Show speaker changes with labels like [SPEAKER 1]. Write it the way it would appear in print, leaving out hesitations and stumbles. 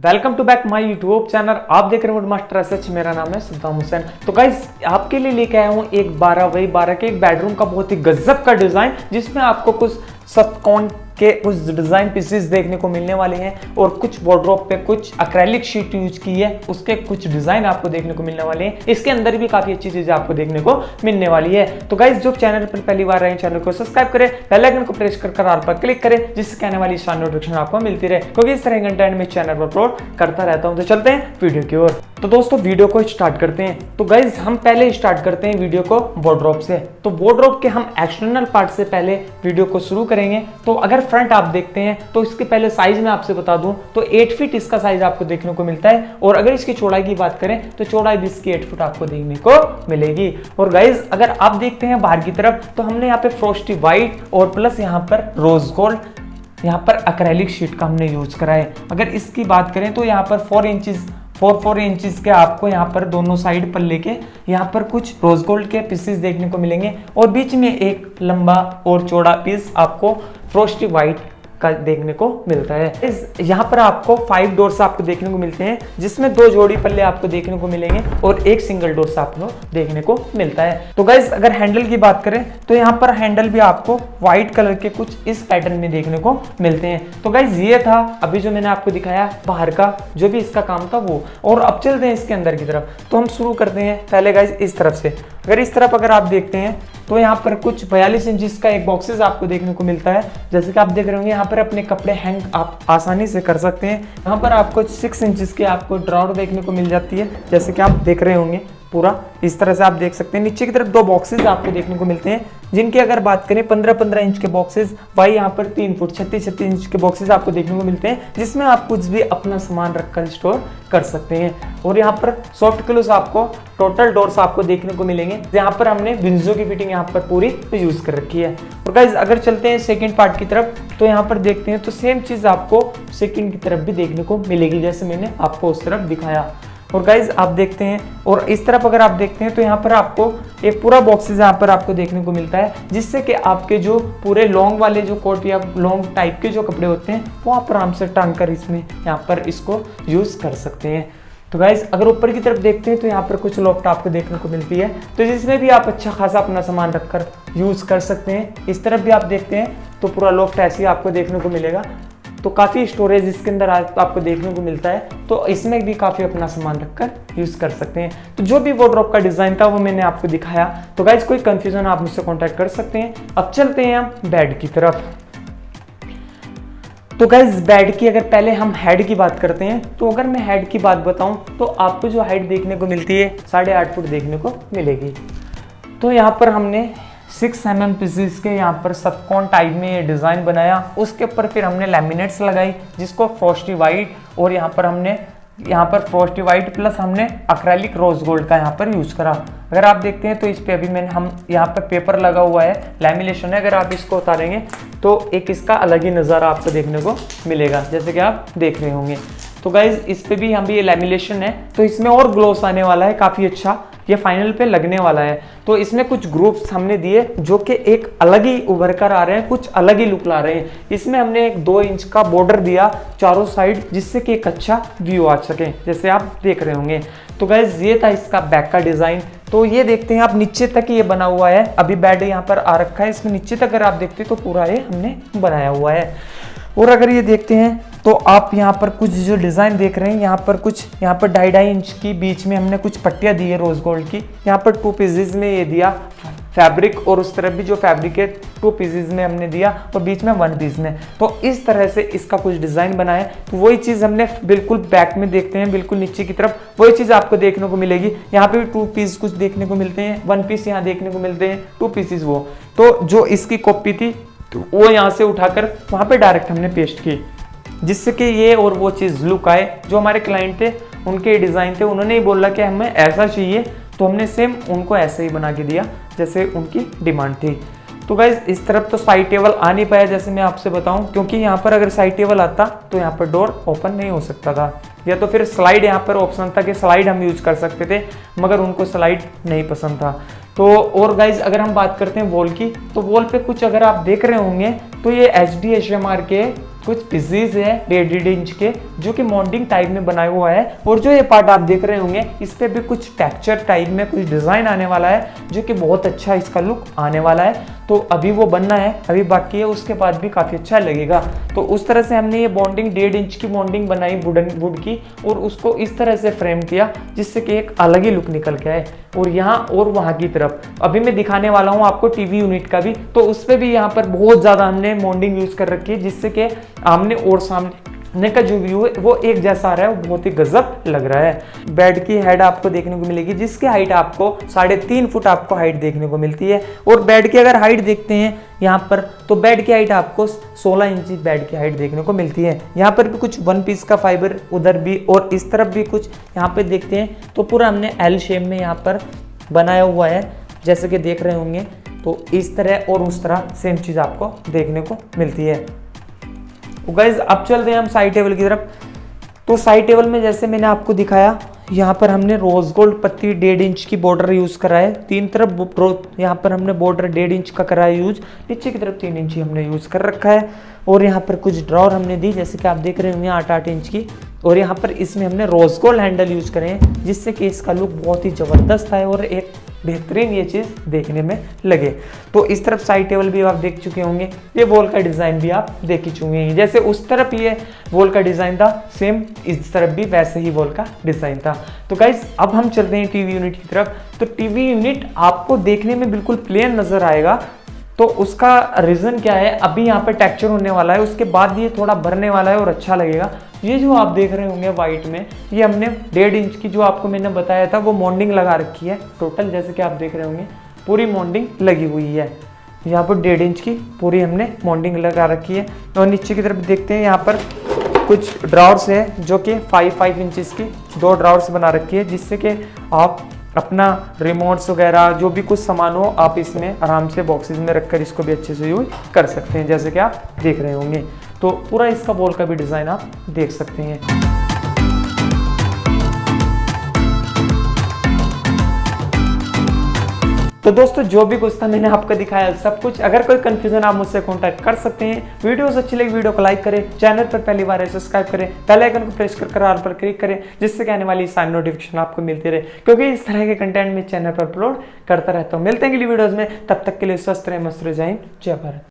[SPEAKER 1] Welcome to back my YouTube channel. आप देख रहे हैं मास्टर एसएच। मेरा नाम है सद्दाम हुसैन। तो गाइस आपके लिए लेके आया हूँ एक 12x12 के एक बेडरूम का बहुत ही गजब का डिजाइन, जिसमें आपको कुछ षटकोण के कुछ डिजाइन पीसेस देखने को मिलने वाले हैं और कुछ वार्डरोब पे कुछ एक्रेलिक शीट यूज की है, उसके कुछ डिजाइन आपको देखने को मिलने वाले हैं। इसके अंदर भी काफी अच्छी चीजें आपको देखने को मिलने वाली है। तो गाइस जो चैनल पर पहली बार आए चैनल को सब्सक्राइब करें, बेल आइकन को प्रेस कर ऑल पर क्लिक करें, जिससे कहने वाली शान नोटिफिकेशन आपको मिलती रहे, क्योंकि इस तरह कंटेंट में चैनल पर अपलोड करता रहता हूं। तो चलते हैं वीडियो की ओर। तो दोस्तों वीडियो को स्टार्ट करते हैं। तो गाइस हम पहले स्टार्ट करते हैं वीडियो को वार्डरोब से। तो वार्डरोब के हम एक्सटर्नल पार्ट से पहले वीडियो को शुरू करेंगे। तो अगर फ्रंट आप देखते हैं तो इसके पहले साइज में आपसे बता दूं तो 8 फीट इसका साइज आपको देखने को मिलता है, और अगर इसकी चौड़ाई की बात करें तो चौड़ाई भी इसकी 8 फुट आपको देखने को मिलेगी। और गाइस अगर आप देखते हैं बाहर की तरफ तो हमने यहाँ पे फ्रॉस्टी व्हाइट और प्लस यहाँ पर रोज गोल्ड, यहाँ पर एक्रेलिक शीट का हमने यूज करा है। अगर इसकी बात करें तो यहाँ पर 4 इंचेस के आपको यहाँ पर दोनों साइड पर लेके यहाँ पर कुछ रोज गोल्ड के पीसेस देखने को मिलेंगे, और बीच में एक लंबा और चौड़ा पीस आपको फ्रॉस्टी व्हाइट का देखने को मिलता है। यहाँ पर आपको 5 डोर्स आपको देखने को मिलते हैं, जिसमें 2 जोड़ी पल्ले आपको देखने को मिलेंगे और एक सिंगल डोर्स आपको देखने को मिलता है। तो गाइस अगर हैंडल की बात करें तो यहाँ पर हैंडल भी आपको व्हाइट कलर के कुछ इस पैटर्न में देखने को मिलते हैं। तो गाइस ये था अभी जो मैंने आपको दिखाया बाहर का जो भी इसका काम था वो, और अब चलते हैं इसके अंदर की तरफ। तो हम शुरू करते हैं पहले गाइस इस तरफ से। अगर इस तरफ अगर आप देखते हैं तो यहाँ पर कुछ 42 इंचेस का एक बॉक्सेस आपको देखने को मिलता है। जैसे कि आप देख रहे होंगे यहाँ पर अपने कपड़े हैंग आप आसानी से कर सकते हैं। यहाँ पर आपको 6 इंचेस की आपको ड्रॉर देखने को मिल जाती है, जैसे कि आप देख रहे होंगे पूरा इस तरह से आप देख सकते हैं। नीचे की तरफ 2 बॉक्सेस आपको देखने को मिलते हैं, जिनकी अगर बात करें 15-15 इंच के बॉक्सेस, वही यहाँ पर 3 फुट 36-36 इंच के बॉक्सेस आपको देखने को मिलते हैं, जिसमें आप कुछ भी अपना सामान रखकर स्टोर कर सकते हैं। और यहाँ पर सॉफ्ट क्लोज आपको टोटल डोर्स आपको देखने को मिलेंगे। यहाँ पर हमने विंडो की फिटिंग यहाँ पर पूरी यूज कर रखी है। और गाइस अगर चलते हैं सेकंड पार्ट की तरफ तो यहाँ पर देखते हैं तो सेम चीज आपको सेकंड की तरफ भी देखने को मिलेगी, जैसे मैंने आपको उस तरफ दिखाया। और गाइज आप देखते हैं और इस तरफ अगर आप देखते हैं तो यहाँ पर आपको एक पूरा बॉक्सेस यहाँ पर आपको देखने को मिलता है, जिससे कि आपके जो पूरे लॉन्ग वाले जो कोट या लॉन्ग टाइप के जो कपड़े होते हैं वो आप आराम से टांग कर इसमें यहाँ पर इसको यूज कर सकते हैं। तो गाइज अगर ऊपर की तरफ देखते हैं तो यहाँ पर कुछ लॉफ्ट आपको देखने को मिलती है, तो जिसमें भी आप अच्छा खासा अपना सामान रखकर यूज कर सकते हैं। इस तरफ भी आप देखते हैं तो पूरा लॉफ्ट ऐसे ही आपको देखने को मिलेगा। तो काफ़ी स्टोरेज इसके अंदर आपको देखने को मिलता है, तो इसमें भी काफ़ी अपना सामान रखकर यूज़ कर सकते हैं। तो जो भी वार्डरोब का डिज़ाइन था वो मैंने आपको दिखाया। तो गाइज कोई कंफ्यूजन आप मुझसे कांटेक्ट कर सकते हैं। अब चलते हैं हम बेड की तरफ। तो गाइज बेड की अगर पहले हम हेड की बात करते हैं तो अगर मैं हेड की बात बताऊं तो आपको जो हाइट देखने को मिलती है 8.5 फुट देखने को मिलेगी। तो यहाँ पर हमने 6 mm पीसेस के यहाँ पर षटकोण टाइप में ये डिज़ाइन बनाया। उसके ऊपर फिर हमने लैमिनेट्स लगाई, जिसको फ्रॉस्टी वाइट, और यहाँ पर फ्रॉस्टी वाइट प्लस हमने एक्रेलिक रोज गोल्ड का यहाँ पर यूज करा। अगर आप देखते हैं तो इस पे अभी हम यहाँ पर पेपर लगा हुआ है, लैमिनेशन है। अगर आप इसको उतारेंगे तो एक इसका अलग ही नज़ारा आपको देखने को मिलेगा, जैसे कि आप देख रहे होंगे। तो गाइज इस पे भी हम भी ये लैमिनेशन है, तो इसमें और ग्लोस आने वाला है काफ़ी अच्छा, ये फाइनल पे लगने वाला है। तो इसमें कुछ ग्रुप्स हमने दिए जो कि एक अलग ही उभर कर आ रहे हैं, कुछ अलग ही लुक ला रहे हैं। इसमें हमने एक 2 इंच का बॉर्डर दिया चारों साइड, जिससे कि एक अच्छा व्यू आ सके, जैसे आप देख रहे होंगे। तो गाइज ये था इसका बैक का डिज़ाइन। तो ये देखते हैं आप नीचे तक ये बना हुआ है। अभी बेड यहाँ पर आ रखा है, इसमें नीचे तक अगर आप देखते हैं तो पूरा ये हमने बनाया हुआ है। और अगर ये देखते हैं तो आप यहाँ पर कुछ जो डिज़ाइन देख रहे हैं, यहाँ पर 2.5 इंच की बीच में हमने कुछ पट्टियाँ दी है रोज गोल्ड की। यहाँ पर 2 पीसेज में ये दिया फैब्रिक, और उस तरफ भी जो फैब्रिक है 2 पीसेज में हमने दिया, और बीच में 1 पीस में। तो इस तरह से इसका कुछ डिज़ाइन बना है। तो वही चीज़ हमने बिल्कुल बैक में देखते हैं, बिल्कुल नीचे की तरफ वही चीज़ आपको देखने को मिलेगी। यहाँ पे भी 2 पीस कुछ देखने को मिलते हैं, 1 पीस यहाँ देखने को मिलते हैं, 2 पीसेज वो। तो जो इसकी कॉपी थी तो वो यहाँ से उठाकर वहाँ पे डायरेक्ट हमने पेस्ट की, जिससे कि ये और वो चीज़ लुक आए। जो हमारे क्लाइंट थे उनके डिज़ाइन थे, उन्होंने ही बोला कि हमें ऐसा चाहिए, तो हमने सेम उनको ऐसे ही बना के दिया जैसे उनकी डिमांड थी। तो गाइज इस तरफ तो साइड टेबल आ नहीं पाया, जैसे मैं आपसे बताऊं, क्योंकि यहाँ पर अगर साइड टेबल आता तो यहाँ पर डोर ओपन नहीं हो सकता था, या तो फिर स्लाइड यहाँ पर ऑप्शन था कि स्लाइड हम यूज कर सकते थे, मगर उनको स्लाइड नहीं पसंद था। तो और गाइज अगर हम बात करते हैं वॉल की, तो वॉल पे कुछ अगर आप देख रहे होंगे तो ये HD HMR के कुछ पीसेस है 1.5 इंच के जो कि माउंटिंग टाइप में बनाया हुआ है। और जो ये पार्ट आप देख रहे होंगे इस पे भी कुछ टेक्सचर टाइप में कुछ डिजाइन आने वाला है जो कि बहुत अच्छा इसका लुक आने वाला है। तो अभी वो बनना है, अभी बाकी है, उसके बाद भी काफ़ी अच्छा लगेगा। तो उस तरह से हमने ये बॉन्डिंग 1.5 इंच की बॉन्डिंग बनाई वुड की और उसको इस तरह से फ्रेम किया जिससे कि एक अलग ही लुक निकल के आए। और यहाँ और वहाँ की तरफ अभी मैं दिखाने वाला हूँ आपको टीवी यूनिट का भी, तो उस पर भी यहाँ पर बहुत ज़्यादा हमने बॉन्डिंग यूज़ कर रखी है जिससे कि आमने और सामने का जो व्यू है वो एक जैसा आ रहा है, वो बहुत ही गजब लग रहा है। बेड की हेड आपको देखने को मिलेगी जिसकी हाइट आपको 3.5 फुट आपको हाइट देखने को मिलती है। और बेड की अगर हाइट देखते हैं यहाँ पर तो बेड की हाइट आपको 16 इंची बेड की हाइट देखने को मिलती है। यहाँ पर भी कुछ 1 पीस का फाइबर उधर भी और इस तरफ भी कुछ यहाँ पे देखते हैं तो पूरा हमने एल शेप में यहाँ पर बनाया हुआ है जैसे कि देख रहे होंगे। तो इस तरह और उस तरह सेम चीज़ आपको देखने को मिलती है। तो गाइज अब चलते हैं हम साइड टेबल की तरफ। तो साइड टेबल में जैसे मैंने आपको दिखाया यहाँ पर हमने रोज गोल्ड पत्ती 1.5 इंच की बॉर्डर यूज़ करा है। 3 तरफ यहाँ पर हमने बॉर्डर 1.5 इंच का करा है यूज, नीचे की तरफ 3 इंच हमने यूज़ कर रखा है। और यहाँ पर कुछ ड्रॉर हमने दी जैसे कि आप देख रहे होंगे 8-8 इंच की। और यहाँ पर इसमें हमने रोज गोल्ड हैंडल यूज़ करे हैं जिससे कि इसका लुक बहुत ही ज़बरदस्त है और एक बेहतरीन ये चीज़ देखने में लगे। तो इस तरफ साइड टेबल भी आप देख चुके होंगे, ये वॉल का डिज़ाइन भी आप देख ही चुके हैं। जैसे उस तरफ ये वॉल का डिज़ाइन था सेम इस तरफ भी वैसे ही वॉल का डिज़ाइन था। तो गाइज अब हम चलते हैं टीवी यूनिट की तरफ। तो टीवी यूनिट आपको देखने में बिल्कुल प्लेन नज़र आएगा, तो उसका रीज़न क्या है, अभी यहाँ पे टेक्सचर होने वाला है, उसके बाद ये थोड़ा भरने वाला है और अच्छा लगेगा। ये जो आप देख रहे होंगे वाइट में, ये हमने 1.5 इंच की जो आपको मैंने बताया था वो मॉन्डिंग लगा रखी है टोटल, जैसे कि आप देख रहे होंगे पूरी मॉन्डिंग लगी हुई है। यहाँ पर 1.5 इंच की पूरी हमने मॉन्डिंग लगा रखी है। और नीचे की तरफ देखते हैं यहाँ पर कुछ ड्रावर्स है जो कि 5 इंचेस की 2 ड्रावर्स बना रखी है जिससे कि आप अपना रिमोट्स वगैरह जो भी कुछ सामान हो आप इसमें आराम से बॉक्सेस में रखकर इसको भी अच्छे से यूज कर सकते हैं जैसे कि आप देख रहे होंगे। तो पूरा इसका वॉल का भी डिज़ाइन आप देख सकते हैं। तो दोस्तों जो भी कुछ था मैंने आपको दिखाया सब कुछ। अगर कोई कंफ्यूजन आप मुझसे कांटेक्ट कर सकते हैं। वीडियोस अच्छी लगी वीडियो को लाइक करें, चैनल पर पहली बार है सब्सक्राइब करें, बेल आइकन को प्रेस कर ऑल पर क्लिक करें जिससे कि आने वाली सारी नोटिफिकेशन आपको मिलती रहे, क्योंकि इस तरह के कंटेंट में चैनल पर अपलोड करता रहता हूँ। मिलते हैं अगली वीडियोज में, तब तक के लिए स्वस्थ रहे, मस्त रहे, जय हिंद, जय भारत।